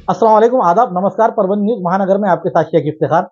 अस्सलाम वालेकुम, आदाब, नमस्कार। परभनी न्यूज महानगर में आपके साथ शेख इफ्तिखार।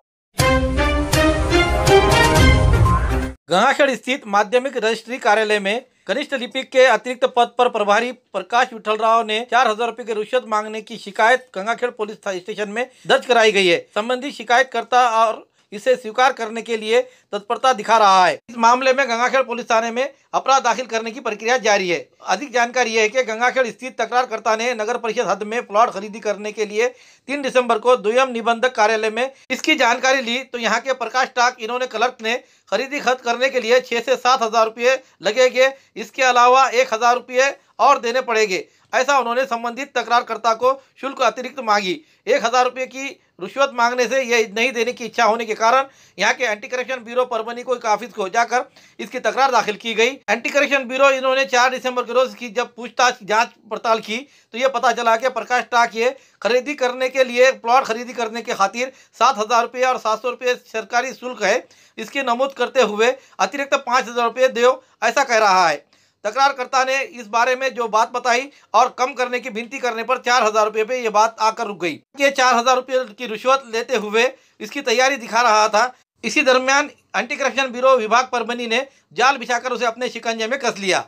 गंगाखेड़ स्थित माध्यमिक रजिस्ट्री कार्यालय में कनिष्ठ लिपिक के अतिरिक्त पद पर प्रभारी प्रकाश विठल राव ने 4,000 रुपए की रिश्वत मांगने की शिकायत गंगाखेड़ पुलिस स्टेशन में दर्ज कराई गई है। संबंधित शिकायतकर्ता और इसे स्वीकार करने के लिए तत्परता दिखा रहा है। इस मामले में गंगाखेड़ पुलिस थाने में अपराध दाखिल करने की प्रक्रिया जारी है। अधिक जानकारी यह है कि गंगाखेड़ स्थित तकरारकर्ता ने नगर परिषद हद में प्लॉट खरीदी करने के लिए 3 दिसंबर को द्वयम निबंधक कार्यालय में इसकी जानकारी ली, तो यहाँ के प्रकाश टाक इन्होंने क्लर्क ने खरीदी खत करने के लिए 6 से 7,000 रुपये लगेंगे। इसके अलावा 1,000 रुपये और देने पड़ेंगे, ऐसा उन्होंने संबंधित तकरारकर्ता को शुल्क अतिरिक्त मांगी। 1,000 रुपये की रिश्वत मांगने से यह नहीं देने की इच्छा होने के कारण यहाँ के एंटी करप्शन ब्यूरो परभनी को एक ऑफिस को जाकर इसकी तकरार दाखिल की गई। एंटी करप्शन ब्यूरो इन्होंने 4 दिसंबर के रोज की जब पूछताछ जांच पड़ताल की तो ये पता चला कि प्रकाश टाक ये खरीदी करने के लिए प्लॉट खरीदी करने के खातिर 7,000 रुपये और 700 रुपये सरकारी शुल्क है, इसकी नमूद करते हुए अतिरिक्त 5,000 रुपये दो, ऐसा कह रहा है। तकरारकर्ता ने इस बारे में जो बात बताई और कम करने की विनती करने पर 4,000 रुपये पे ये बात आकर रुक गई। ये 4,000 रुपये की रिश्वत लेते हुए इसकी तैयारी दिखा रहा था। इसी दरमियान एंटी करप्शन ब्यूरो विभाग परभनी ने जाल बिछाकर उसे अपने शिकंजे में कस लिया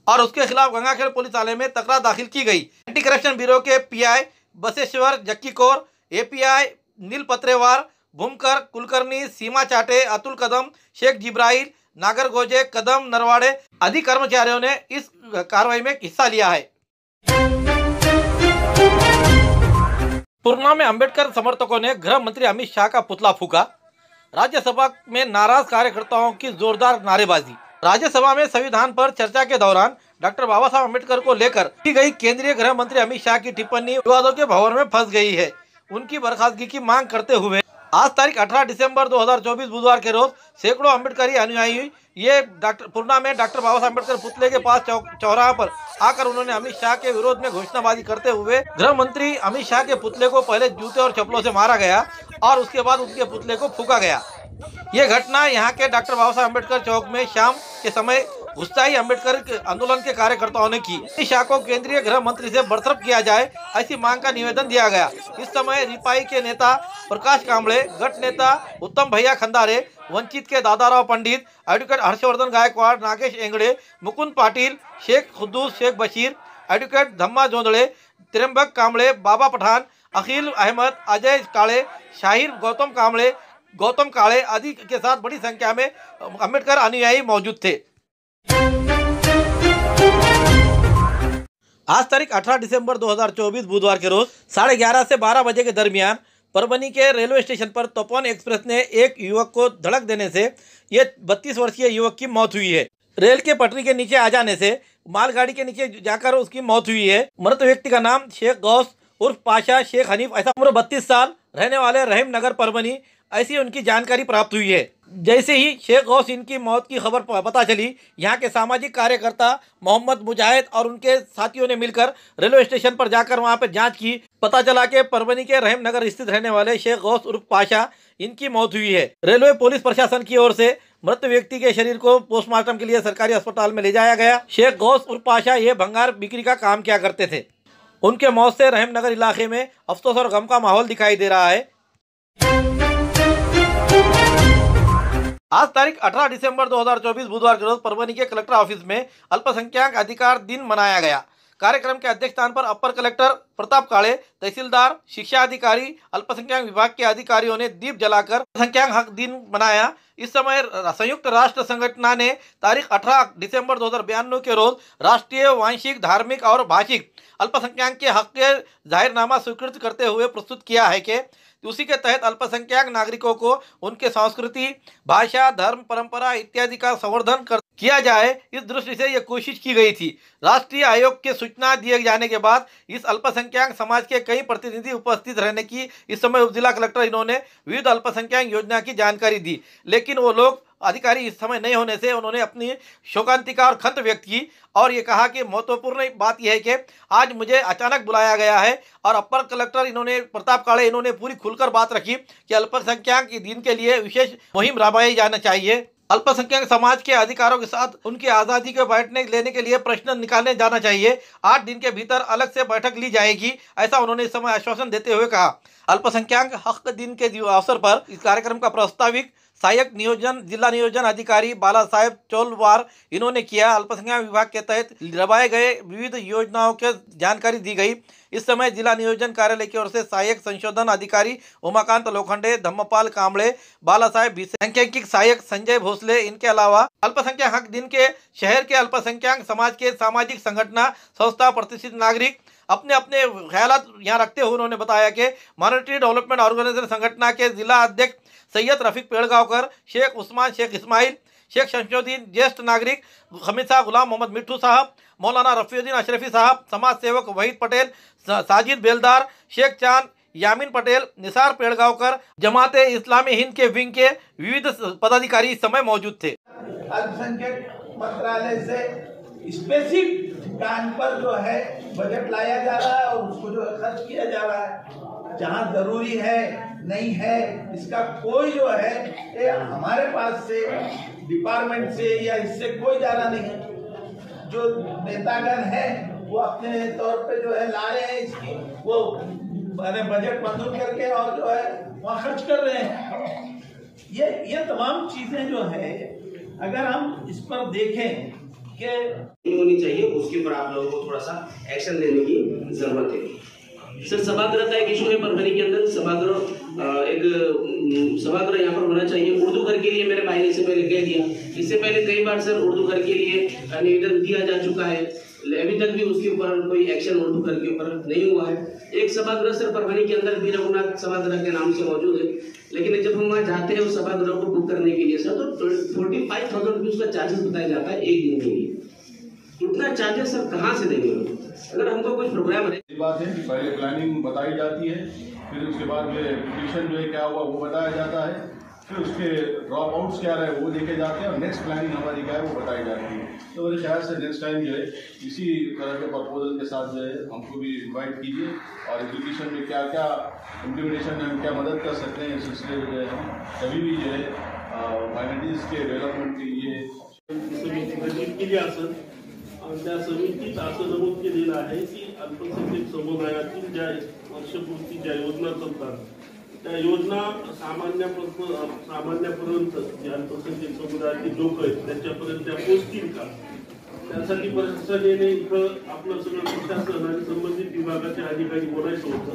और उसके खिलाफ गंगाखेड़ पुलिस थाने में तकरार दाखिल की गई। एंटी करप्शन ब्यूरो के pi Basaveshwar jockey Kaur, API नील पत्रेवार, भूमकर कुलकर्णी, सीमा चाटे, अतुल कदम, शेख जिब्राइल, नागर गोजे, कदम नरवाड़े आदि कर्मचारियों ने इस कार्रवाई में हिस्सा लिया है। पूर्णा में अंबेडकर समर्थकों ने गृह मंत्री अमित शाह का पुतला फूका। राज्यसभा में नाराज कार्यकर्ताओं की जोरदार नारेबाजी। राज्यसभा में संविधान पर चर्चा के दौरान डॉक्टर बाबा साहब अम्बेडकर को लेकर की गई केंद्रीय गृह मंत्री अमित शाह की टिप्पणी विवादों के भंवर में फंस गई है। उनकी बर्खास्तगी की मांग करते हुए आज तारीख 18 दिसंबर 2024 बुधवार के रोज सैकड़ों अम्बेडकरी अनुयायी ये पूर्णा में डॉक्टर बाबा साहब अम्बेडकर पुतले के पास चौराहा पर आकर उन्होंने अमित शाह के विरोध में घोषणाबाजी करते हुए गृह मंत्री अमित शाह के पुतले को पहले जूते और चप्पलों से मारा गया और उसके बाद उनके पुतले को फूका गया। ये घटना यहाँ के डॉक्टर बाबा साहब अम्बेडकर चौक में शाम के समय गुस्साई अम्बेडकर आंदोलन के कार्यकर्ताओं ने की। अमित शाह को केंद्रीय गृह मंत्री से बर्तरफ किया जाए, ऐसी मांग का निवेदन दिया गया। इस समय रिपाई के नेता प्रकाश कांबळे, गट नेता उत्तम भैया खंदारे, वंचित के दादाराव पंडित, एडवोकेट हर्षवर्धन गायकवाड़, नागेश एंगड़े, मुकुंद पाटिल, शेख खुद्दूस, शेख बशीर, एडवोकेट धम्मा जोंदड़े, त्रिंबक कांबळे, बाबा पठान, अखिल अहमद, अजय काले, शाहिर गौतम काले आदि के साथ बड़ी संख्या में अम्बेडकर अनुयायी मौजूद थे। आज तारीख 18 दिसंबर 2024 बुधवार के रोज 11:30 से 12 बजे के दरमियान परभनी के रेलवे स्टेशन पर तपोवन एक्सप्रेस ने एक युवक को धड़क देने से ये 32 वर्षीय युवक की मौत हुई है। रेल के पटरी के नीचे आ जाने से मालगाड़ी के नीचे जाकर उसकी मौत हुई है। मृत व्यक्ति का नाम शेख गौस उर्फ पाशा शेख हनीफ, ऐसा उम्र 32 साल, रहने वाले रहीम नगर परभनी, ऐसी उनकी जानकारी प्राप्त हुई है। जैसे ही शेख गौस इनकी मौत की खबर पता चली, यहाँ के सामाजिक कार्यकर्ता मोहम्मद मुजाहिद और उनके साथियों ने मिलकर रेलवे स्टेशन पर जाकर वहाँ पर जांच की। पता चला कि परभनी के रहीम नगर स्थित रहने वाले शेख गौस उर्फ पाशा इनकी मौत हुई है। रेलवे पुलिस प्रशासन की ओर से मृत व्यक्ति के शरीर को पोस्टमार्टम के लिए सरकारी अस्पताल में ले जाया गया। शेख गौस उर्फ पाशा ये भंगार बिक्री का काम किया करते थे। उनके मौत से रहीम नगर इलाके में अफसोस और गम का माहौल दिखाई दे रहा है। आज तारीख 18 दिसंबर 2024 बुधवार के रोज परभनी के कलेक्टर ऑफिस में अल्पसंख्यक अधिकार दिन मनाया गया। कार्यक्रम के अध्यक्ष स्थान पर अपर कलेक्टर प्रताप काले, तहसीलदार, शिक्षा अधिकारी, अल्पसंख्यक विभाग के अधिकारियों ने दीप जलाकर अल्पसंख्यक हक दिन मनाया। इस समय संयुक्त राष्ट्र संगठन ने तारीख 18 दिसंबर 2092 के रोज राष्ट्रीय वांशिक, धार्मिक और भाषिक अल्पसंख्यक के हक के जाहिरनामा स्वीकृत करते हुए प्रस्तुत किया है कि उसी के तहत अल्पसंख्यक नागरिकों को उनके संस्कृति, भाषा, धर्म, परंपरा इत्यादि का संवर्धन किया जाए। इस दृष्टि से यह कोशिश की गई थी। राष्ट्रीय आयोग के सूचना दिए जाने के बाद इस अल्पसंख्यक समाज के कई प्रतिनिधि उपस्थित रहने की इस समय उप जिला कलेक्टर इन्होंने विविध अल्पसंख्यक योजना की जानकारी दी, लेकिन वो लोग अधिकारी इस समय नहीं होने से उन्होंने अपनी शोकांतिका और खंत व्यक्त की और ये कहा कि महत्वपूर्ण बात यह है कि आज मुझे अचानक बुलाया गया है और अपर कलेक्टर इन्होंने प्रताप काले इन्होंने पूरी खुलकर बात रखी कि अल्पसंख्यक दिन के लिए विशेष मुहिम राबवाई जाना चाहिए। अल्पसंख्यक समाज के अधिकारों के साथ उनकी आजादी के बैठने लेने के लिए प्रश्न निकालने जाना चाहिए। 8 दिन के भीतर अलग से बैठक ली जाएगी, ऐसा उन्होंने इस समय आश्वासन देते हुए कहा। अल्पसंख्यक हक दिन के अवसर पर इस कार्यक्रम का प्रास्ताविक सहायक नियोजन जिला नियोजन अधिकारी बाला साहेब चोलवार इन्होंने किया। अल्पसंख्यक विभाग के तहत लगाए गए विविध योजनाओं की जानकारी दी गई। इस समय जिला नियोजन कार्यालय की ओर से सहायक संशोधन अधिकारी उमाकांत लोखंडे, धम्मपाल कांबळे, बाला साहेब भी, सांख्यिकी सहायक संजय भोसले, इनके अलावा अल्पसंख्यक हक दिन के शहर के अल्पसंख्यक समाज के सामाजिक संगठन संस्था प्रतिष्ठित नागरिक अपने अपने ख्यालात यहाँ रखते हुए उन्होंने बताया कि माइनॉरिटी डेवलपमेंट ऑर्गेनाइजेशन संगठन के जिला अध्यक्ष सैयद रफीक पेड़गांवकर, शेख उस्मान, शेख इस्माइल, शेख शमशुद्दीन, ज्येष्ठ नागरिक हमीद गुलाम मोहम्मद मिट्टू साहब, मौलाना रफीउद्दीन अशरफी साहब, समाज सेवक वहीद पटेल, साजिद बेलदार, शेख चांद, यामीन पटेल, निसार पेड़गांवकर, जमाते इस्लामी हिंद के विंग के विविध पदाधिकारी इस समय मौजूद थे। अल्पसंख्यक मंत्रालय से स्पेसिफिक टाइम पर जो है बजट लाया जा रहा है और उसको जो है खर्च किया जा रहा है। जहाँ जरूरी है नहीं है इसका कोई जो है ये हमारे पास से डिपार्टमेंट से या इससे कोई जाना नहीं है। जो नेतागण है वो अपने तौर पे जो है ला रहे हैं इसकी वो मैंने बजट मंजूर करके और जो है वहाँ खर्च कर रहे हैं। ये तमाम चीजें जो है अगर हम इस पर देखें कि होनी चाहिए, उसके ऊपर आप लोगों को थोड़ा सा एक्शन लेने की जरूरत है। सर सभागृह का एक इशू है परभणी के अंदर, सभागृह यहाँ पर होना चाहिए। उर्दू घर के लिए मेरे भाई ने इससे पहले कह दिया, इससे पहले कई बार सर उर्दू घर के लिए निवेदन दिया जा चुका है, अभी तक भी उसके ऊपर कोई एक्शन उर्दू घर के ऊपर नहीं हुआ है। एक सभागृह सर परभणी के अंदर भी रघुनाथ सभागृह के नाम से मौजूद है, लेकिन जब हम वहाँ जाते हैं उस सभागृह को बुक करने के लिए सर तो 45,000 रुपये उसका चार्जेस बताया जाता है एक दिन के लिए। इतना चार्जेस सर कहाँ से देंगे अगर हमको कुछ प्रोग्राम है? बात है कि पहले प्लानिंग बताई जाती है, फिर उसके बाद जो है पिटीशन जो है क्या हुआ वो बताया जाता है, फिर उसके ड्रॉप आउट्स क्या रहे वो देखे जाते हैं और नेक्स्ट प्लानिंग हमारी क्या है वो बताई जाती है। तो मेरे ख्याल से नेक्स्ट टाइम जो है इसी तरह के प्रपोजल के साथ जो है हमको भी इन्वाइट कीजिए और एजुकेशन में क्या क्या इम्प्लीमेंटेशन में हम क्या मदद कर सकते हैं इस सिलसिले में जो है हम कभी भी जो है माइनॉरिटीज़ के डेव्हलपमेंट के लिए त्या समितीत असं नमूद केलेलं आहे की अल्पसंख्याक समुदायातील ज्या वर्षपूर्ती ज्या योजना चालतात त्या योजना सामान्यापर्यंत जे अल्पसंख्याक समुदायातील लोक आहेत त्याच्यापर्यंत त्या पोहोचतील का, त्यासाठी प्रशासनाने इथं आपलं सगळं प्रशासन आणि संबंधित विभागाचे अधिकारी बोलायचं होतं।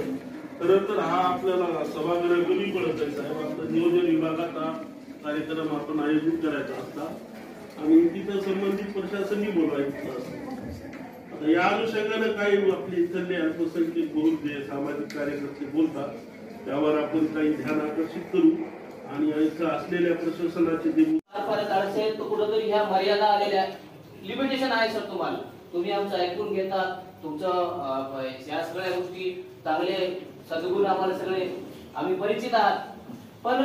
खरं तर हा आपल्याला सभागृह कमी पडत आहे साहेब, आपलं नियोजन विभागात हा कार्यक्रम आपण आयोजित करायचा असता आणि तिथं संबंधित प्रशासनही बोलायचं असतं। आता या अनुषंगाने काही आपले इथले अल्पसंख्याक बहु जे सामाजिक कार्यकर्ते बोलतात त्यावर आपण काही ध्यान आकर्षित करू आणि इथं असलेल्या प्रशासनाचे जे असेल तो कुठेतरी ह्या मर्यादा आलेल्या लिमिटेशन आहे सर। तुम्ही आमचं ऐकून घेतात, तुमचं या सगळ्या गोष्टी चांगले सद्गुण आम्हाला सगळे आम्ही परिचित आहात, पण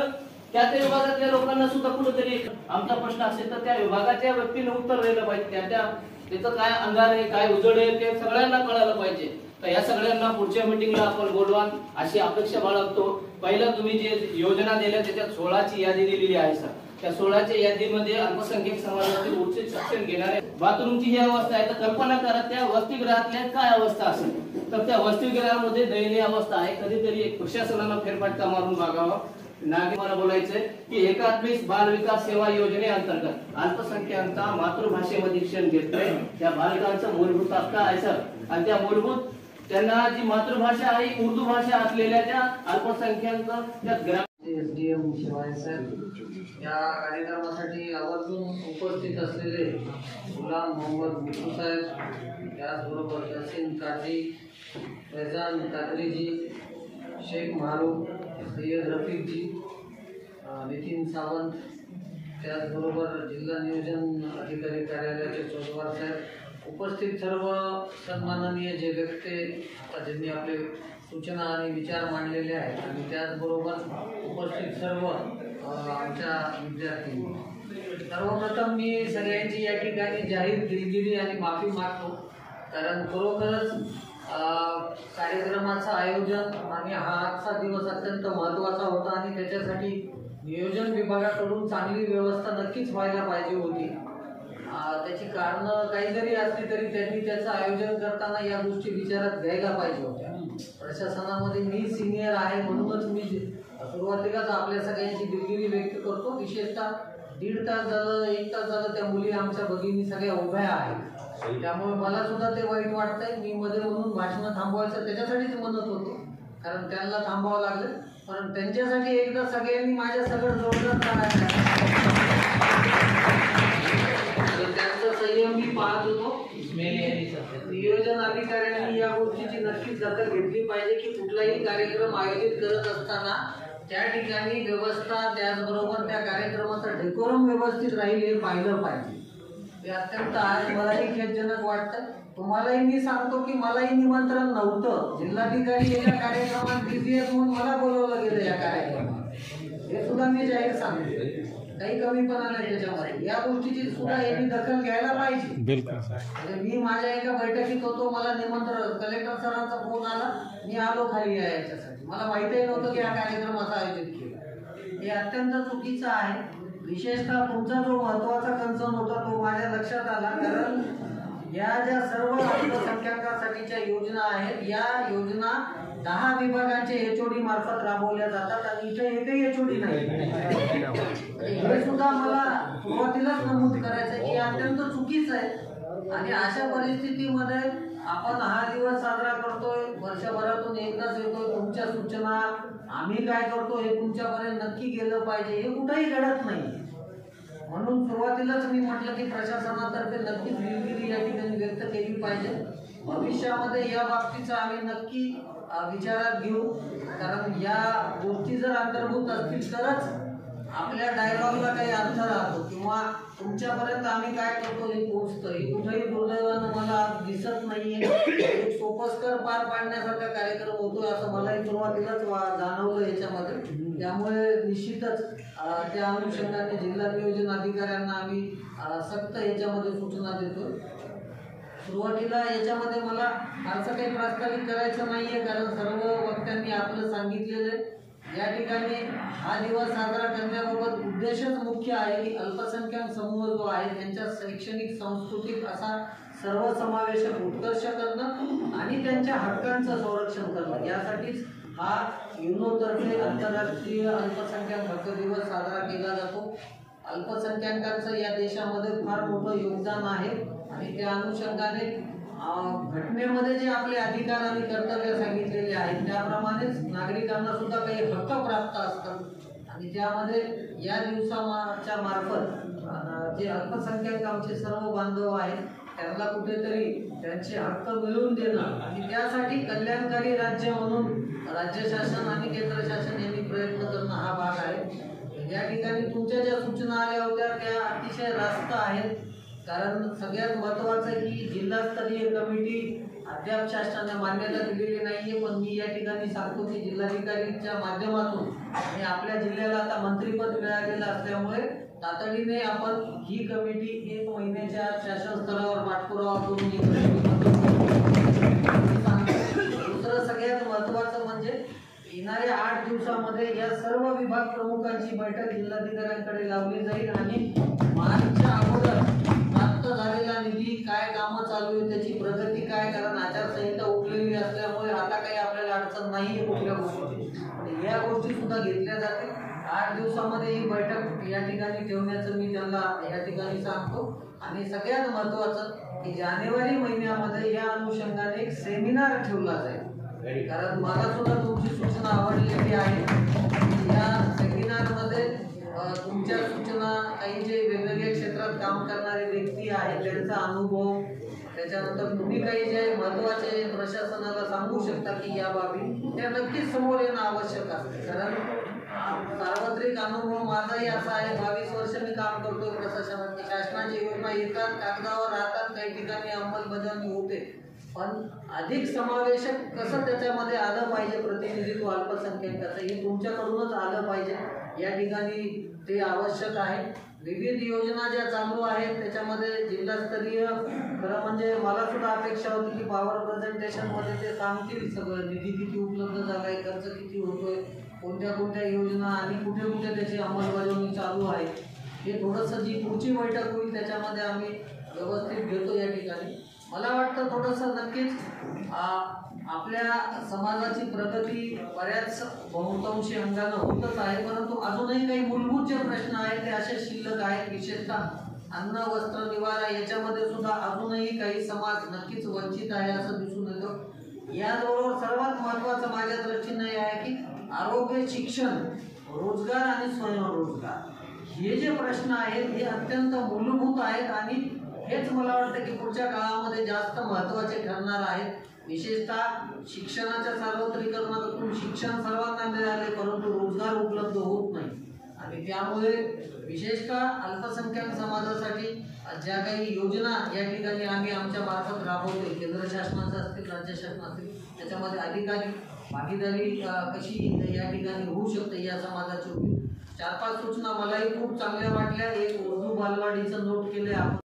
त्या विभागातल्या लोकांना सुद्धा कुठेतरी आमचा प्रश्न असेल तर त्या विभागाच्या व्यक्तीने उत्तर द्यायला पाहिजे। त्याचं काय अंधार आहे काय उजड आहे ते सगळ्यांना कळायला पाहिजे। तर या सगळ्यांना पुढच्या मीटिंगला आपण बोलवा अशी अपेक्षा बाळगतो। पहिला तुम्ही जे योजना दिल्या त्याच्यात 16ची यादी दिलेली आहे सर, त्या 16च्या यादीमध्ये अल्पसंख्याक समाजातील उच्च शिक्षण घेणारे बाथरूमची ही अवस्था आहे, तर कल्पना करा त्या वसतिगृहातल्या काय अवस्था असेल। तर त्या वसतिगृहामध्ये दयनीय अवस्था आहे, कधीतरी एक प्रशासनाला फेरफटका मारून बघावा। नागरिकांना बोलायचंय की एकात्मिक बाल विकास सेवा योजनेअंतर्गत अल्पसंख्याकांचा मातृभाषेमध्ये शिक्षण घेतोय त्या बालकांचा मूलभूत हक्क आहे सर, आणि त्या मूलभूत त्यांना जी मातृभाषा आहे उर्दू भाषा असलेल्या त्या अल्पसंख्याकांचा त्या एसडीएम शिवाय साहेब या कार्यक्रमासाठी आवर्जून उपस्थित असलेले गुलाम मोहम्मद मिट्टू साहेब, त्याचबरोबर यासीन काजी, फैजान कादरीजी, शेख मारूफ, सैयद रफीकजी, नितीन सावंत, त्याचबरोबर जिल्हा नियोजन अधिकारी कार्यालयाचे चोलवार साहेब, उपस्थित सर्व सन्माननीय जे व्यक्ती आता ज्यांनी आपले सूचना आणि विचार मांडलेले आहेत आणि त्याचबरोबर उपस्थित सर्व आमच्या विद्यार्थी, सर्वप्रथम मी सगळ्यांची या ठिकाणी जाहीर दिलगिरी आणि माफी मागतो, कारण खरोखरच कार्यक्रमाचं आयोजन आणि हा आजचा दिवस अत्यंत महत्त्वाचा होता आणि त्याच्यासाठी नियोजन विभागाकडून चांगली व्यवस्था नक्कीच व्हायला पाहिजे होती. त्याची कारणं काही जरी असली तरी त्यांनी त्याचं आयोजन करताना या गोष्टी विचारात घ्यायला पाहिजे होत्या. प्रशासनामध्ये मी सिनियर आहे म्हणूनच मी सुरुवातीलाच आपल्या सगळ्यांची दिलगिरी व्यक्त करतो. विशेषतः 1.5 तास झालं 1 तास झालं त्या मुली आमच्या भगिनी सगळ्या उभ्या आहेत. त्यामुळे मला सुद्धा ते वाईट वाटतंय. मी मध्ये म्हणून भाषणं थांबवायचं त्याच्यासाठीच म्हणत होतो, कारण त्यांना थांबावं लागलं. पण त्यांच्यासाठी एकदा सगळ्यांनी माझ्या सगळं जोरदार करायचं. त्यांचा संयम मी पाहत होतो. नियोजन अधिकाऱ्यांनी या गोष्टीची नक्कीच दखल घेतली पाहिजे की कुठलाही कार्यक्रम आयोजित करत असताना त्या ठिकाणी व्यवस्था, त्याचबरोबर त्या कार्यक्रमाचा डेकोरम व्यवस्थित राहील हे पाहिलं पाहिजे. हे अत्यंत आज मलाही खेदजनक वाटतं. तुम्हालाही मी सांगतो की मलाही निमंत्रण नव्हतं. जिल्हाधिकारी एका कार्यक्रमात बिझी आहेत म्हणून मला बोलवलं गेलं या कार्यक्रमात. हे सुद्धा मी जाहीर सांगतो. काही कमीपणा नाही त्याच्यामध्ये. या गोष्टीची सुद्धा यांनी दखल घ्यायला पाहिजे. बिलकुल. म्हणजे मी माझ्या एका बैठकीत होतो, मला निमंत्रण कलेक्टर सरांचा फोन आला, मी आलो खाली याच्यासाठी. मला माहितीही नव्हतं की हा कार्यक्रम असा आयोजित केला. हे अत्यंत चुकीचं आहे. विशेषतः तुमचा जो महत्वाचा कन्सर्न होता तो माझ्या लक्षात आला, कारण या ज्या सर्व अल्पसंख्याकांसाठीच्या योजना आहेत या योजना 10 विभागांचे HOD मार्फत राबवल्या जातात आणि इथे एकही HOD नाही. हे सुद्धा मला सुरुवातीलाच नमूद करायचं की अत्यंत चुकीचं आहे. आणि अशा परिस्थितीमध्ये आपण हा दिवस साजरा करतोय, वर्षभरातून एकदाच येतोय. तुमच्या सूचना आम्ही काय करतो हे तुमच्यापर्यंत नक्की गेलं पाहिजे, हे कुठेही घडत नाही. म्हणून सुरुवातीलाच मी म्हटलं की प्रशासनातर्फे नक्कीच दिलगिरी या ठिकाणी व्यक्त केली पाहिजे. भविष्यामध्ये या बाबतीचा आम्ही नक्की विचारात घेऊ, कारण या गोष्टी जर अंतर्भूत असतील तरच आपल्या डायलॉगला काही अर्थ राहतो किंवा तुमच्यापर्यंत आम्ही काय करतो हे पोहोचतं. हे कुठेही दुर्दैवानं मला दिसत नाहीये. एक सोपस्कर पार पाडण्यासारखा कार्यक्रम होतोय असं मलाही सुरुवातीलाच जाणवलं याच्यामध्ये. त्यामुळे निश्चितच त्या अनुषंगाने जिल्हा नियोजन अधिकाऱ्यांना आम्ही सक्त याच्यामध्ये सूचना देतो. सुरुवातीला याच्यामध्ये मला फारसं काही प्रास्ताविक करायचं नाहीये, कारण सर्व वक्त्यांनी आपलं सांगितलेलं. या ठिकाणी हा दिवस साजरा करण्याबाबत उद्देशच मुख्य आहे की अल्पसंख्याक समूह जो आहे त्यांच्या शैक्षणिक सांस्कृतिक असा सर्वसमावेशक उत्कर्ष करणं आणि त्यांच्या हक्कांचं संरक्षण करणं. यासाठीच हा युनोतर्फे आंतरराष्ट्रीय अल्पसंख्याक हक्क दिवस साजरा केला जातो. अल्पसंख्याकांचं या देशामध्ये फार मोठं योगदान आहे आणि त्या अनुषंगाने घटनेमध्ये जे आपले अधिकार आणि कर्तव्य सांगितलेले आहेत त्याप्रमाणेच नागरिकांना सुद्धा काही हक्क प्राप्त असतात आणि त्यामध्ये या दिवसाच्या मार्फत जे अल्पसंख्याक आमचे सर्व बांधव आहेत त्यांना कुठेतरी त्यांचे हक्क मिळवून देणं आणि त्यासाठी कल्याणकारी राज्य म्हणून राज्य शासन आणि केंद्र शासन यांनी प्रयत्न करणं हा भाग आहे. या ठिकाणी तुमच्या ज्या सूचना आल्या होत्या त्या अतिशय रास्त आहेत, कारण सगळ्यात महत्त्वाचं की जिल्हास्तरीय कमिटी अद्याप शासनाने मान्यता दिलेली नाहीये. पण मी या ठिकाणी सांगतो की जिल्हाधिकारीच्या माध्यमातून आणि आपल्या जिल्ह्याला आता मंत्रिपद मिळालेलं असल्यामुळे तातडीने आपण ही कमिटी 1 महिन्याच्या शासन स्तरावर पाठपुरावा करून दुसरं सगळ्यात महत्त्वाचं म्हणजे येणाऱ्या 8 दिवसामध्ये या सर्व विभाग प्रमुखांची बैठक जिल्हाधिकाऱ्यांकडे लावली जाईल आणि मार्चच्या अगोदर प्राप्त झालेला निधी, काय कामं चालू आहे, त्याची प्रगती काय, कारण आचारसंहिता उठलेली असल्यामुळे आता काही आपल्याला अडचण नाही कुठल्या गोष्टीची आणि या गोष्टी सुद्धा घेतल्या जातील. 8 दिवसामध्ये ही बैठक या ठिकाणी ठेवण्याचं मी त्यांना या ठिकाणी सांगतो. आणि सगळ्यात महत्त्वाचं की जानेवारी महिन्यामध्ये या अनुषंगाने एक सेमिनार ठेवला जाईल, कारण मला सुद्धा तुमची सूचना आवडलेली आहे. या सेमिनारमध्ये तुमच्या सूचना, काही जे वेगवेगळ्या क्षेत्रात काम करणारे व्यक्ती आहेत त्यांचा अनुभव, त्याच्यानंतर तुम्ही काही जे महत्त्वाचे प्रशासनाला सांगू शकता की या बाबी त्या नक्कीच समोर येणं आवश्यक असते. कारण सार्वत्रिक अनुभव माझाही असा आहे, 22 वर्ष मी काम करतोय प्रशासनात. शासनाची योजना येतात, कागदावर राहतात, काही ठिकाणी अंमलबजावणी होते, पण अधिक समावेशक कसं त्याच्यामध्ये आलं पाहिजे प्रतिनिधित्व अल्पसंख्याकाचं हे तुमच्याकडूनच आलं पाहिजे. या ठिकाणी ते आवश्यक आहे. विविध योजना ज्या चालू आहेत त्याच्यामध्ये जिल्हास्तरीय, खरं म्हणजे मला सुद्धा अपेक्षा होती की पॉवर प्रेझेंटेशनमध्ये ते सांगतील सगळं, निधी किती उपलब्ध झालाय, खर्च किती होतोय, कोणत्या कोणत्या योजना आणि कुठे कुठे त्याची अंमलबजावणी चालू आहे हे थोडंसं जी पुढची बैठक होईल त्याच्यामध्ये आम्ही व्यवस्थित घेतो या ठिकाणी. मला वाटतं थोडंसं नक्कीच आपल्या समाजाची प्रगती बऱ्याच बहुतांशी अंगानं होतच आहे, परंतु अजूनही काही मूलभूत जे प्रश्न आहेत ते असे शिल्लक आहेत. विशेषतः अन्न वस्त्र निवारा याच्यामध्ये सुद्धा अजूनही काही समाज नक्कीच वंचित आहे असं दिसून येतं. याबरोबर सर्वात महत्त्वाचं माझ्या दृष्टीने हे आहे की आरोग्य, शिक्षण, रोजगार आणि स्वयंरोजगार हे जे प्रश्न आहेत हे अत्यंत मूलभूत आहेत आणि हेच मला वाटतं की पुढच्या काळामध्ये जास्त महत्त्वाचे ठरणार आहेत. विशेषतः शिक्षणाच्या सार्वत्रिकरणातून शिक्षण सर्वांना मिळाले परंतु रोजगार उपलब्ध होत नाही आणि त्यामुळे विशेषतः अल्पसंख्याक समाजासाठी ज्या काही योजना या ठिकाणी आम्ही आमच्या मार्फत राबवतोय, केंद्र शासनाचं असतील, राज्य शासनातील, त्याच्यामध्ये अधिकारी भागीदारी कशी या ठिकाणी होऊ शकते या समाजाची होती. 4-5 सूचना मलाही खूप चांगल्या वाटल्या. एक उर्दू बालवाडीचं नोट केले आपण.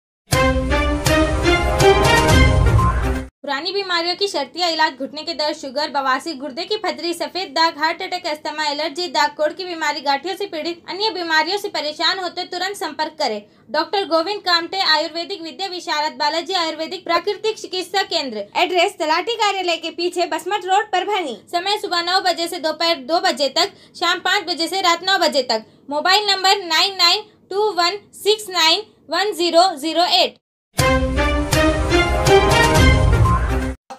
पुरानी बीमारियों की शर्तिया इलाज, घुटने के दर्द, शुगर, बवासीर, गुर्दे की पथरी, सफेद दाग, हार्ट अटैक, अस्थमा, एलर्जी, दाग कोड़ की बीमारी, गांठियों से पीड़ित, अन्य बीमारियों से परेशान होते तुरंत संपर्क करें डॉक्टर गोविंद कामटे, आयुर्वेदिक विद्या विशारद, बालाजी आयुर्वेदिक प्राकृतिक चिकित्सा केंद्र। एड्रेस तलाठी कार्यालय के पीछे, बसमत रोड, परभणी। समय सुबह 9 बजे से दोपहर 2 बजे तक, शाम 5 बजे से रात 9 बजे तक। Mobile number 9921691008।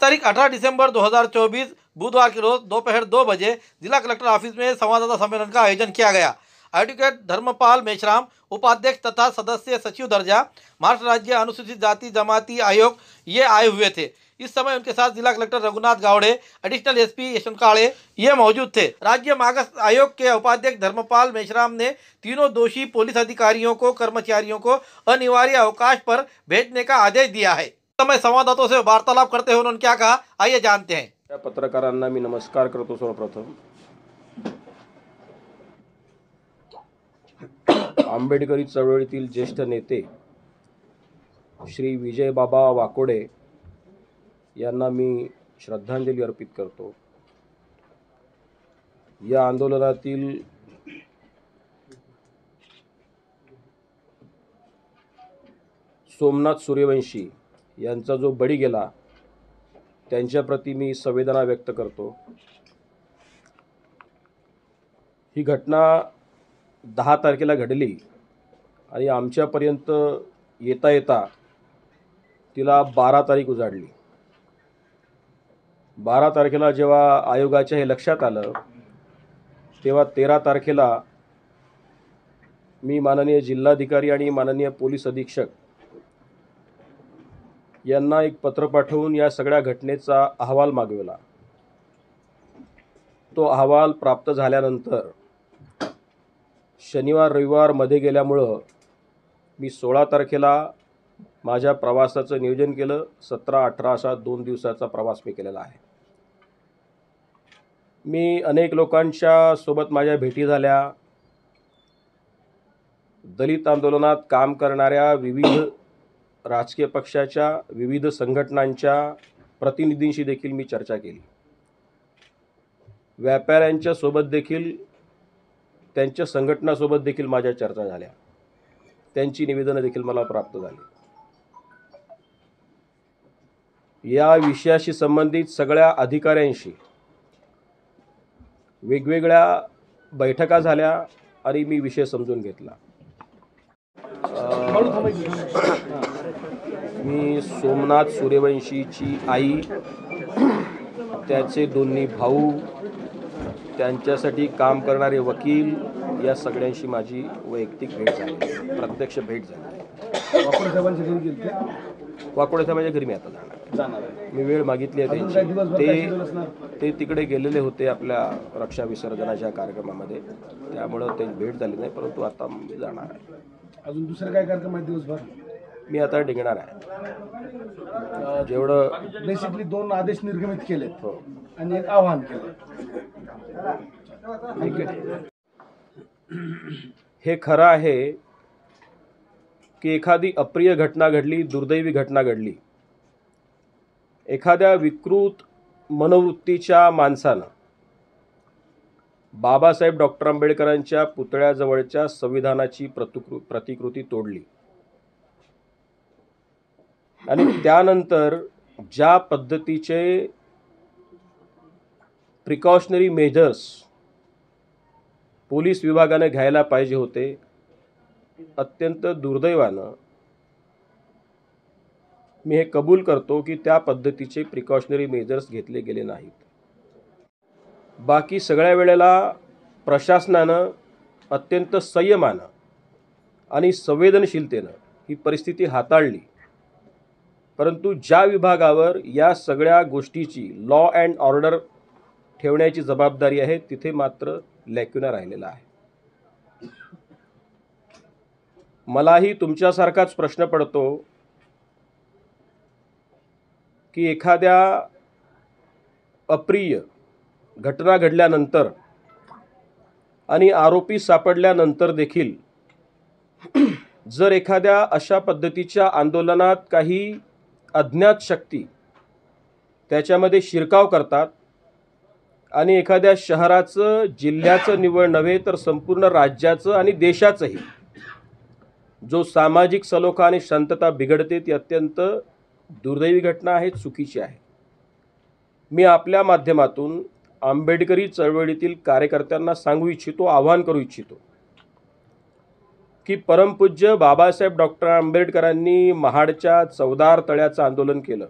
तारीख 18 दिसंबर 2024 बुधवार के रोज दोपहर 2 बजे जिला कलेक्टर ऑफिस में संवाददाता सम्मेलन का आयोजन किया गया। एडवोकेट धर्मपाल मेश्राम, उपाध्यक्ष तथा सदस्य सचिव दर्जा, महाराष्ट्र राज्य अनुसूचित जाति जमाती आयोग, ये आए हुए थे। इस समय उनके साथ जिला collector Raghunath Gawade, additional SP Yashwant Kale ये मौजूद थे। राज्य मागास आयोग के उपाध्यक्ष धर्मपाल मेश्राम ने तीनों दोषी पुलिस अधिकारियों को, कर्मचारियों को अनिवार्य अवकाश पर भेजने का आदेश दिया है। समय संवाददाताओं से वार्तालाप करते हुए उन्होंने क्या कहा, आइए जानते हैं। त्या पत्रकारांना मी नमस्कार करतो। सर्वप्रथम आंबेडकरी चळवळीतील ज्येष्ठ नेते श्री विजय बाबा वाकोडे यांना मी श्रद्धांजली अर्पित करतो। या आंदोलनातील सोमनाथ सूर्यवंशी यांचा जो बळी गेला त्यांच्याप्रती मी संवेदना व्यक्त करतो। ही घटना 10 तारखेला घडली आणि आमच्यापर्यंत येता येता तिला 12 तारीख उजाडली। 12 तारखेला जेव्हा आयोगाच्या हे लक्षात आलं तेव्हा 13 तारखेला मी माननीय जिल्हाधिकारी आणि माननीय पोलीस अधीक्षक यांना एक पत्र पाठवून या सगळ्या घटनेचा अहवाल मागवला। तो अहवाल प्राप्त झाल्यानंतर शनिवार रविवार मध्ये गेल्यामुळं मी 16 तारखेला माझ्या प्रवासाचं नियोजन केलं। 17-18 असा 2 दिवसाचा प्रवास मी केलेला आहे। मी अनेक लोकांच्या सोबत माझ्या भेटी झाल्या। दलित आंदोलनात काम करणाऱ्या विविध राजकीय पक्षाच्या, विविध संघटनांच्या प्रतिनिधींशी देखील मी चर्चा केली। व्यापाऱ्यांच्या सोबत देखील, त्यांच्या संघटनासोबत देखील माझ्या चर्चा झाल्या। त्यांची निवेदनं देखील मला प्राप्त झाली। या विषयाशी संबंधित सगळ्या अधिकाऱ्यांशी वेगवेगळ्या बैठका झाल्या आणि मी विषय समजून घेतला। मी सोमनाथ सूर्यवंशीची आई, त्याचे दोन्ही भाऊ, त्यांच्यासाठी काम करणारे वकील या सगळ्यांशी माझी वैयक्तिक भेट झाली, प्रत्यक्ष भेट झाली। वाकोडे साहेबांच्या घरी मी आता जाणार आहे। मी वेळ मागितली आहे त्यांची। ते तिकडे गेलेले होते आपल्या रक्षा विसर्जनाच्या कार्यक्रमामध्ये, त्यामुळं त्यांची भेट झाली नाही, परंतु आता मी जाणार आहे। अजून दुसरं काय कार्यक्रम आहे दिवसभर? मी आता निघणार आहे। जेवढं बेसिकली 2 आदेश निर्गमित केलेत आणि एक आवाहन केलं। हे खरं आहे की एखादी अप्रिय घटना घडली, दुर्दैवी घटना घडली, एखाद्या विकृत मनोवृत्तीच्या माणसानं बाबासाहेब डॉक्टर आंबेडकरांच्या पुतळ्याजवळच्या संविधानाची प्रतिकृती तोडली आणि त्यानंतर ज्या पद्धतीचे प्रिकॉशनरी मेजर्स पोलीस विभागाने घ्यायला पाहिजे होते, अत्यंत दुर्दैवानं मी हे कबूल करतो की त्या पद्धतीचे प्रिकॉशनरी मेजर्स घेतले गेले नाहीत. बाकी सगळ्या वेळेला प्रशासनानं अत्यंत संयमानं आणि संवेदनशीलतेनं ही परिस्थिती हाताळली, परंतु ज्या विभागावर या सगळ्या गोष्टीची लॉ अँड ऑर्डर ठेवण्याची जबाबदारी आहे तिथे मात्र लॅक्युना राहिलेला आहे. मलाही तुमच्यासारखाच प्रश्न पडतो की एखाद्या अप्रिय घटना घडल्यानंतर आणि आरोपी सापडल्यानंतर देखील जर एखाद्या अशा पद्धतीच्या आंदोलनात काही अज्ञात शक्ती त्याच्यामध्ये शिरकाव करतात आणि एखाद्या शहराचं, जिल्ह्याचं निवड नव्हे तर संपूर्ण राज्याचं आणि देशाचंही जो सामाजिक सलोखा आणि शांतता बिघडते ती अत्यंत दुर्दैवी घटना आहे, चुकीची आहे. मी आपल्या माध्यमातून आंबेडकरी चळवळीतील कार्यकर्त्यांना सांगू इच्छितो, आवाहन करू इच्छितो की परमपूज्य बाबासाहेब डॉक्टर आंबेडकरांनी महाडच्या चवदार तळ्याचं आंदोलन केलं.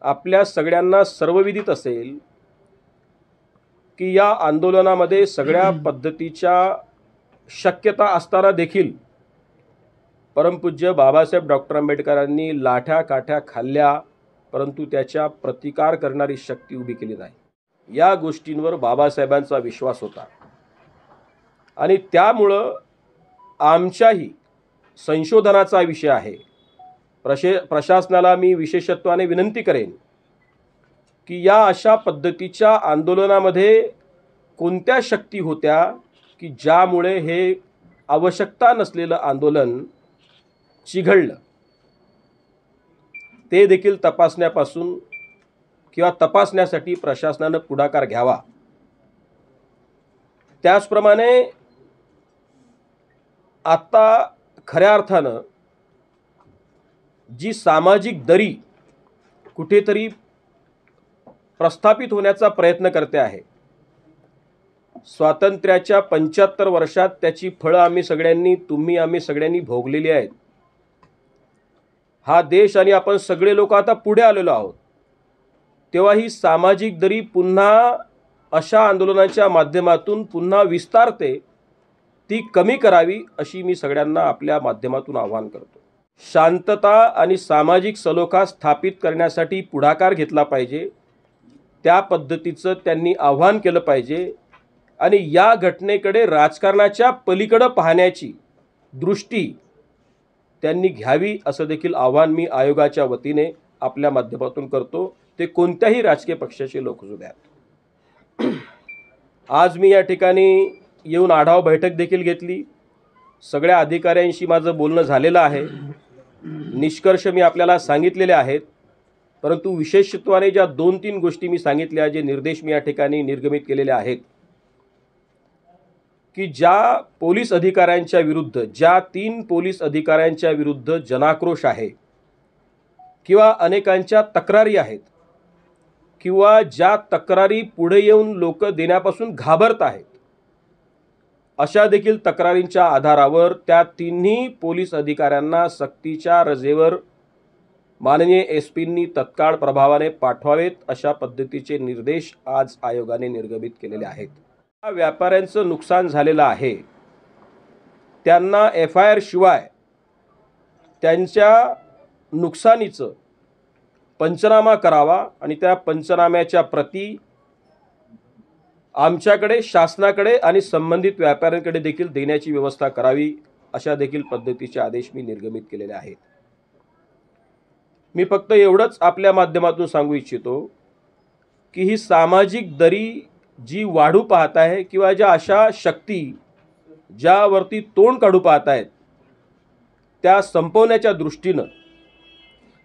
आपल्या सगळ्यांना सर्वविदित असेल की या आंदोलनामध्ये सगळ्या पद्धतीच्या शक्यता असताना देखील परमपूज्य बाबासाहेब डॉक्टर आंबेडकरांनी लाठ्या काठ्या खाल्ल्या, परंतु त्याच्या प्रतिकार करणारी शक्ती उभी केली नाही. या गोष्टींवर बाबासाहेबांचा विश्वास होता आणि त्यामुळं आमच्याही संशोधनाचा विषय आहे. प्रशासनाला मी विशेषत्वाने विनंती करेन की या अशा पद्धतीच्या आंदोलनामध्ये कोणत्या शक्ती होत्या की ज्यामुळे हे आवश्यकता नसलेलं आंदोलन चिघळलं, ते देखील तपासण्यापासून किंवा तपासण्यासाठी प्रशासनानं पुढाकार घ्यावा. त्याचप्रमाणे आता खऱ्या अर्थानं जी सामाजिक दरी कुठेतरी प्रस्थापित होण्याचा प्रयत्न करते आहे, स्वातंत्र्याच्या 75 वर्षात त्याची फळं आम्ही सगळ्यांनी भोगलेली आहेत. हा देश आणि आपण सगळे लोक आता पुढे आलेलो आहोत, तेव्हा ही सामाजिक दरी पुन्हा अशा आंदोलनाच्या माध्यमातून पुन्हा विस्तारते, ती कमी करावी अशी मी सगळ्यांना आपल्या माध्यमातून आवाहन करतो. शांतता आणि सामाजिक सलोखा स्थापित करण्यासाठी पुढाकार घेतला पाहिजे, त्या पद्धतीचं त्यांनी आवाहन केलं पाहिजे आणि या घटनेकडे राजकारणाच्या पलीकडे पाहण्याची दृष्टी त्यांनी घ्यावी असं देखील आवाहन मी आयोगाच्या वतीने आपल्या माध्यमातून करतो, ते कोणत्याही राजकीय पक्षाचे लोक असू द्यात. आज मी या ठिकाणी येऊन आढावा बैठक देखील घेतली. सगळ्या अधिकाऱ्यांशी माझं बोलणं झालेलं आहे. निष्कर्ष मी आपल्याला सांगितलेले आहेत, परंतु विशेषत्वाने ज्या 2-3 गोष्टी मी सांगितल्या, जे निर्देश मी या ठिकाणी निर्गमित केलेले आहेत की ज्या पोलीस अधिकाऱ्यांच्या विरुद्ध, ज्या 3 पोलीस अधिकाऱ्यांच्या विरुद्ध जनाक्रोश आहे किंवा अनेकांच्या तक्रारी आहेत किंवा ज्या तक्रारी पुढे येऊन लोक देण्यापासून घाबरत आहेत, अशा देखील तक्रारींच्या आधारावर त्या 3ही पोलीस अधिकाऱ्यांना सक्तीच्या रजेवर माननीय SP-नी तत्काळ प्रभावाने पाठवावेत अशा पद्धतीचे निर्देश आज आयोगाने निर्गमित केलेले आहेत. व्यापाऱ्यांचं नुकसान झालेलं आहे, त्यांना FIR शिवाय त्यांच्या नुकसानीचं पंचनामा करावा आणि त्या पंचनाम्याच्या प्रती आमच्याकडे, शासनाकडे आणि संबंधित व्यापाऱ्यांकडे देखील देण्याची व्यवस्था करावी, अशा देखील पद्धतीचे आदेश मी निर्गमित केलेले आहेत. मी फक्त एवढंच आपल्या माध्यमातून सांगू इच्छितो की ही सामाजिक दरी जी वाढू पाहत आहे किंवा ज्या अशा शक्ती ज्यावरती तोंड काढू पाहत आहेत, त्या संपवण्याच्या दृष्टीनं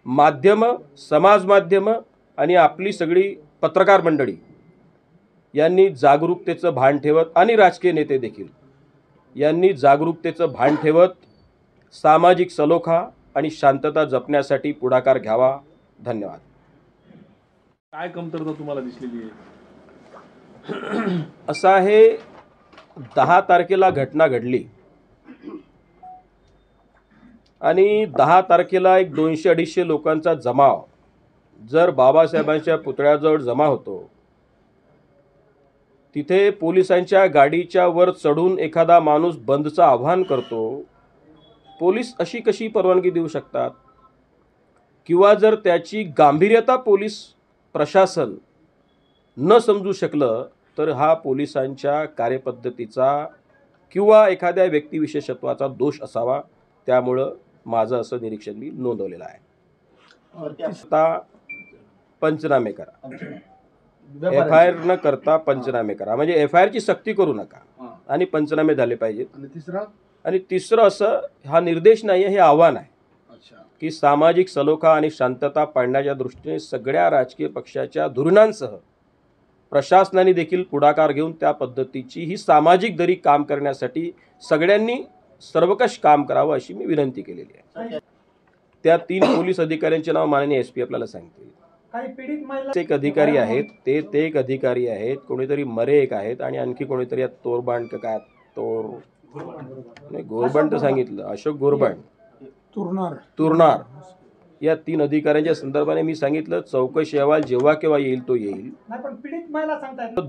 माध्यमं, समाज माध्यमं आणि आपली सगळी पत्रकार मंडळी यांनी जागरूकतेचं भान ठेवत आणि राजकीय नेते देखील यांनी जागरूकतेचं भान ठेवत सामाजिक सलोखा आणि शांतता जपण्यासाठी पुढाकार घ्यावा. धन्यवाद. काय कमतरता तुम्हाला दिसलेली आहे? असं आहे, 10 तारखेला घटना घडली आणि 10 तारखेला एक 200-250 लोकांचा जमाव जर बाबासाहेबांच्या पुतळ्याजवळ जमा होतो, तिथे पोलिसांच्या गाडीच्या वर चढून एखादा माणूस बंदचं आव्हान करतो, पोलीस अशी कशी परवानगी देऊ शकतात? किंवा जर त्याची गांभीर्यता पोलीस प्रशासन न समजू शकलं तर हा पोलिसांच्या कार्यपद्धतीचा किंवा एखाद्या व्यक्तिविशेषत्वाचा दोष असावा. त्यामुळं माझं असं निरीक्षण मी नोंदवलेलं आहे. आता पंचनामे करा, FIR न करता पंचनामे करा, म्हणजे FIR ची सक्ती करू नका आणि पंचनामे झाले पाहिजेत. आणि तिसरं असं, हा निर्देश नाही आहे, हे आव्हान आहे की सामाजिक सलोखा आणि शांतता पाळण्याच्या दृष्टीने सगळ्या राजकीय पक्षाच्या धोरणांसह प्रशासनाने देखील पुढाकार घेऊन त्या पद्धतीची ही सामाजिक दरी काम करण्यासाठी सगळ्यांनी सर्वकष काम करावं अशी मी विनंती केलेली आहे. त्या 3 पोलीस अधिकाऱ्यांचे नाव माननीय SP आपल्याला सांगतील. एक अधिकारी आहेत, ते एक अधिकारी आहेत, कोणीतरी मरे एक आहेत आणि आणखी कोणीतरी तोरबांड काय गोरबांड तर सांगितलं, अशोक गोरबांड तुरनार, या 3 अधिकाऱ्यांच्या संदर्भाने मी सांगितलं चौकशी अहवाल जेव्हा केव्हा येईल तो येईल.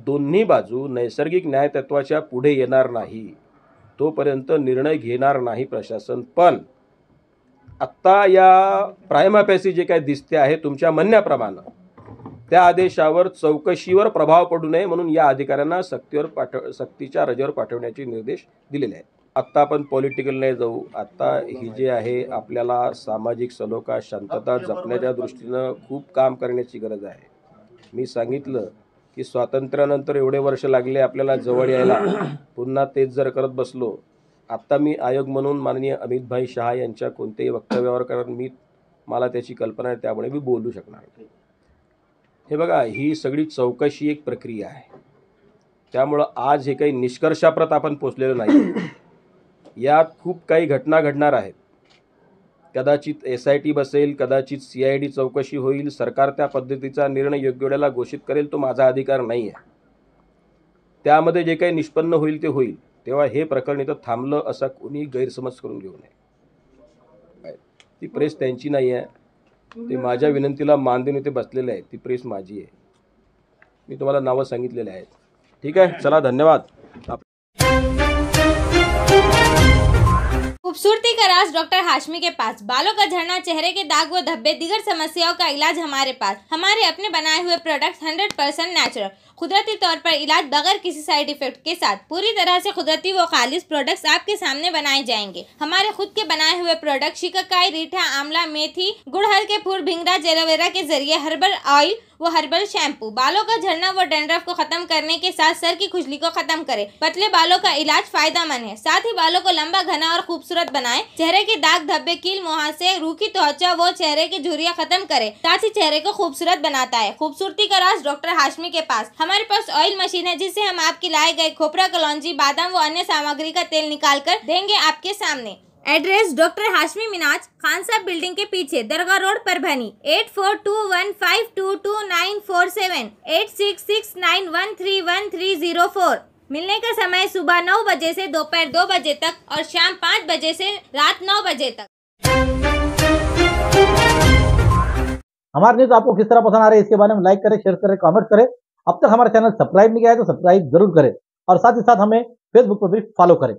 दोन्ही बाजू नैसर्गिक न्यायतत्वाच्या पुढे येणार नाही तोपर्यंत निर्णय घेणार नाही प्रशासन. पण आत्ता या प्रायमा फॅसी जे काय दिसते आहे तुमच्या म्हणण्याप्रमाणे, त्या आदेशावर चौकशीवर प्रभाव पडू नये म्हणून या अधिकाऱ्यांना सक्तीच्या रजेवर पाठवण्याचे निर्देश दिलेले आहेत. आत्ता आपण पॉलिटिकल नाही जाऊ. आत्ता ही जे आहे आपल्याला सामाजिक सलोखा शांतता जपण्याच्या दृष्टीनं खूप काम करण्याची गरज आहे. मी सांगितलं की स्वातंत्र्यानंतर एवढे वर्ष लागले आपल्याला जवळ यायला, पुन्हा तेच जर करत बसलो. आत्ता मी आयोग म्हणून माननीय अमितभाई शहा यांच्या कोणत्याही वक्तव्यावर, कारण मला त्याची कल्पना आहे त्यामुळे मी बोलू शकणार नाही. हे बघा, ही सगळी चौकशी एक प्रक्रिया आहे. त्यामुळं आज हे काही निष्कर्षाप्रत आपण पोचलेलो नाही. यात खूप काही घटना घडणार आहेत. कदाचित SIT बसेल, कदाचित CID चौकशी होईल, सरकार त्या पद्धतीचा निर्णय योग्य वेळेला घोषित करेल, तो माझा अधिकार नाही आहे. त्यामध्ये जे काही निष्पन्न होईल ते होईल. तेव्हा हे प्रकरण इथं थांबलं असा कोणी गैरसमज करून घेऊ नये. ती प्रेस त्यांची नाही आहे, ते माझ्या विनंतीला मान देऊन इथे बसलेले आहेत. ती प्रेस माझी आहे. मी तुम्हाला नावं सांगितलेले आहेत. ठीक आहे, चला, धन्यवाद. खूबसूरती का राज डॉक्टर हाशमी के पास। बालों का झड़ना, चेहरे के दाग व धब्बे, दीगर समस्याओं का इलाज हमारे पास। हमारे अपने बनाए हुए प्रोडक्ट्स 100% नेचुरल, कुदरती तौर पर इलाज बगैर किसी साइड इफेक्ट के साथ पूरी तरह से कुदरती व खालिश प्रोडक्ट्स आपके सामने बनाए जाएंगे। हमारे खुद के बनाए हुए प्रोडक्ट शिकाकाई, रीठा, आंवला, मेथी, गुड़हल के फूल, भिंगरा, एलोवेरा के जरिए हर्बल ऑयल वो हर्बल शैम्पू बालों का झड़ना व डैंड्रफ को खत्म करने के साथ सर की खुजली को खत्म करे। पतले बालों का इलाज फायदेमंद है, साथ ही बालों को लंबा, घना और खूबसूरत बनाए। चेहरे के दाग धब्बे, कील, मुहासे, रूखी त्वचा वो चेहरे की झुर्रियां खत्म करे, साथ ही चेहरे को खूबसूरत बनाता है। खूबसूरती का राज डॉक्टर हाशमी के पास। हमारे पास ऑयल मशीन है जिससे हम आपकी लाए गए खोपरा, कलौंजी, बादाम व अन्य सामग्री का तेल निकाल कर देंगे आपके सामने। एड्रेस डॉक्टर हाशमी मिनाज, खान साहब बिल्डिंग के पीछे, दरगाह रोड, परभनी। 8421522947, 8669131304। मिलने का समय सुबह 9 बजे से दोपहर 2 बजे तक और शाम 5 बजे से रात 9 बजे तक। हमारे न्यूज आपको किस तरह पसंद आ रही है इसके बारे में लाइक करें, शेयर करें, कमेंट करें। अब तक हमारा चैनल सब्सक्राइब नहीं किया है तो सब्सक्राइब जरूर करें और साथ ही साथ हमें फेसबुक पर भी फॉलो करें।